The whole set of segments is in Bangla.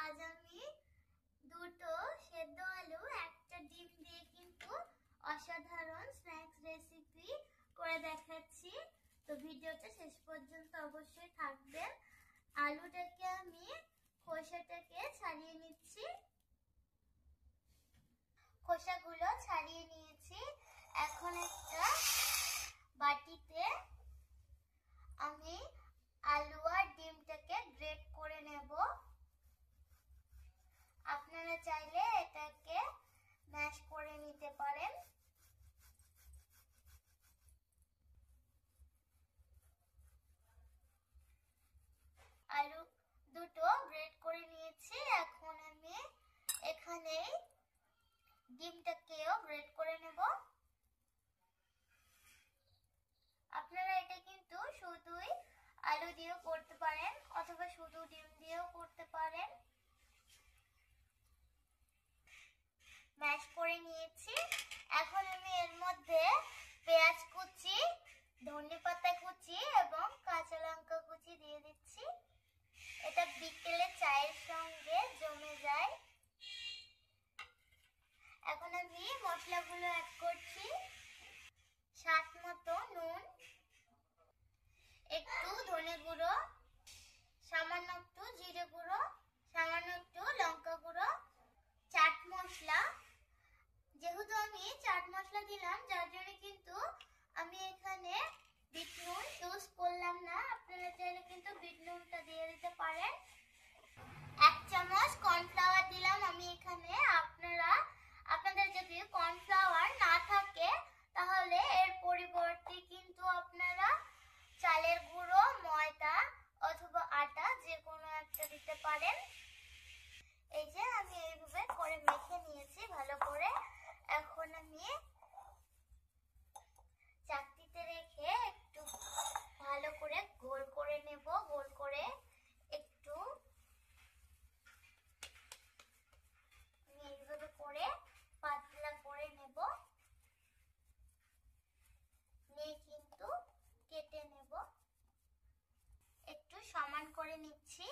আজ আমি দুটো সেদ্ধ আলু একটা ডিম দিয়ে কিন্তু অসাধারণ স্ন্যাক্স রেসিপি করে দেখাচ্ছি। তো ভিডিওটা শেষ পর্যন্ত অবশ্যই থাকবেন। আলুটাকে আমি খোসাটাকে ছাড়িয়ে নিচ্ছি। খোসাগুলো ছাড়িয়ে নিয়েছি। এখন একটা বাটিতে আমি আলু আর ডিমটাকে গ্রেট করে নেব। আপনারা চাইলে এটাকে ম্যাশ করে নিতে পারেন। আলু দুটো গ্রেট করে নিয়েছি। এখন আমি এখানে ডিমটাকেও গ্রেট করে নেব। আপনারা এটা কিন্তু শুধুই আলু দিয়েও করতে পারেন অথবা শুধু ডিম দিয়েও করতে পারেন। ম্যাশ করে নিয়েছি। এখন আমি এর মধ্যে পেঁয়াজ কুচি, ধনেপাতা কুচি এবং কাঁচা লঙ্কা কুচি দিয়ে দিচ্ছি। এটা বিকেলে চায়ের সঙ্গে জমে যায়। এখন আমি মশলাগুলো অ্যাড করছি। স্বাদ মতো নুন, একটু ধনে গুঁড়ো, সামান্য একটু জিরে গুঁড়ো, সামান্য একটু লঙ্কা গুঁড়ো, চাট মশলা। যেহেতু আমি চাট মশলা দিলাম যার জন্য কিন্তু আমি এখানে বিট নুন ইউজ করলাম না। আপনারা চাইলে কিন্তু বিট নুনটা দিয়ে দিতে পারেন। 1 চামচ কর্নফ্লাওয়ার দিলাম আমি এখানে। আপনাদের যদি কর্নফ্লাওয়ার না থাকে তাহলে এর পরিবর্তে কিন্তু আপনারা চালের গুঁড়ো, ময়দা অথবা আটা যে কোনো একটা দিতে পারেন। এই যে আমি এইভাবে করে মেখে নিয়েছি ভালো করে। এখন আমি চাকতিতে রেখে একটু ভালো করে গোল করে নেব। গোল করে একটু এইভাবে করে পাতলা করে নেব। নিয়ে কিন্তু কেটে নেব। একটু সমান করে নিচ্ছি।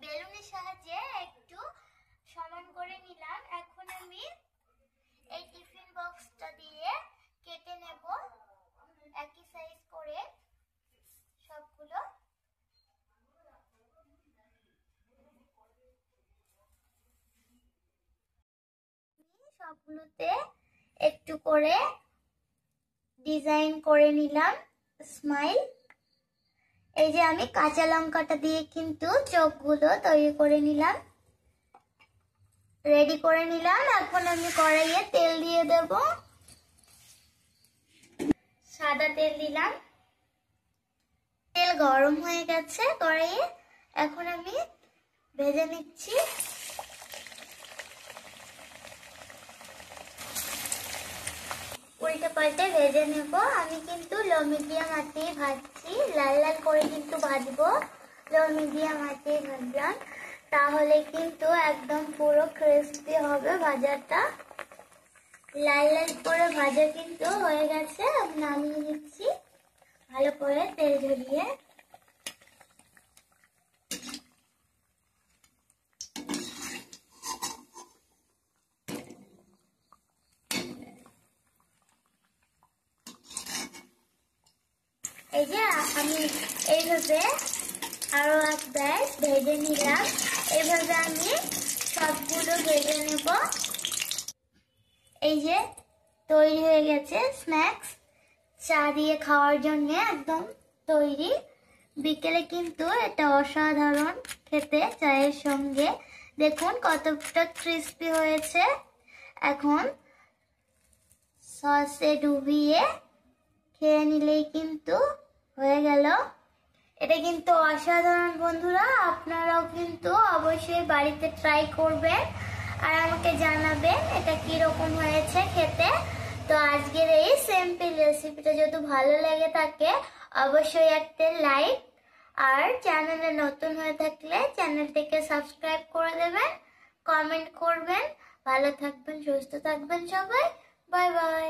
বেলুনের সাহায্যে একটু সমান করে নিলাম। এখন আমি এই টিফিন বক্সটা দিয়ে কেটে নেব একই সাইজ করে সবগুলো। সবগুলোতে একটু করে ডিজাইন করে নিলাম স্মাইল। এই যে আমি কাঁচা লঙ্কাটা দিয়ে কিন্তু চোখগুলো তৈরি করে নিলাম, রেডি করে নিলাম। এখন আমি কড়াইয়ে তেল দিয়ে দেব। সাদা তেল দিলাম। তেল গরম হয়ে গেছে কড়াইয়ে। এখন আমি ভেজে নিচ্ছি। উল্টে পাল্টে ভেজে নেব। আমি কিন্তু লো মিডিয়াম আঁচেই ভাজছি, লাল লাল করে কিন্তু ভাজবো। লো মিডিয়াম আঁচেই ভাজলাম, তাহলে কিন্তু একদম পুরো ক্রিস্পি হবে ভাজাটা। লাল লাল করে ভাজা কিন্তু হয়ে গেছে। আমি নামিয়ে নিচ্ছি ভালো করে তেল ঝরিয়ে। এই যে আমি এইভাবে আরো একবার ভেজে নিলাম। এইভাবে আমি সবগুলো ভেজে নেব। এই যে তৈরি হয়ে গেছে স্ন্যাক্স। চা দিয়ে খাওয়ার জন্য একদম তৈরি। বিকেলে কিন্তু এটা অসাধারণ খেতে চায়ের সঙ্গে। দেখুন কতটা ক্রিস্পি হয়েছে। এখন সসে ডুবিয়ে খেয়ে নিলেই কিন্তু হয়ে গেল। এটা কিন্তু অসাধারণ বন্ধুরা। আপনারাও কিন্তু অবশ্যই বাড়িতে ট্রাই করবেন আর আমাকে জানাবেন এটা কিরকম হয়েছে খেতে। তো আজকের এই সিম্পল রেসিপিটা যদি ভালো লেগে থাকে অবশ্যই একটা লাইক, আর চ্যানেলে নতুন হয়ে থাকলে চ্যানেলটিকে সাবস্ক্রাইব করে দেবেন, কমেন্ট করবেন। ভালো থাকবেন, সুস্থ থাকবেন সবাই। Bye bye.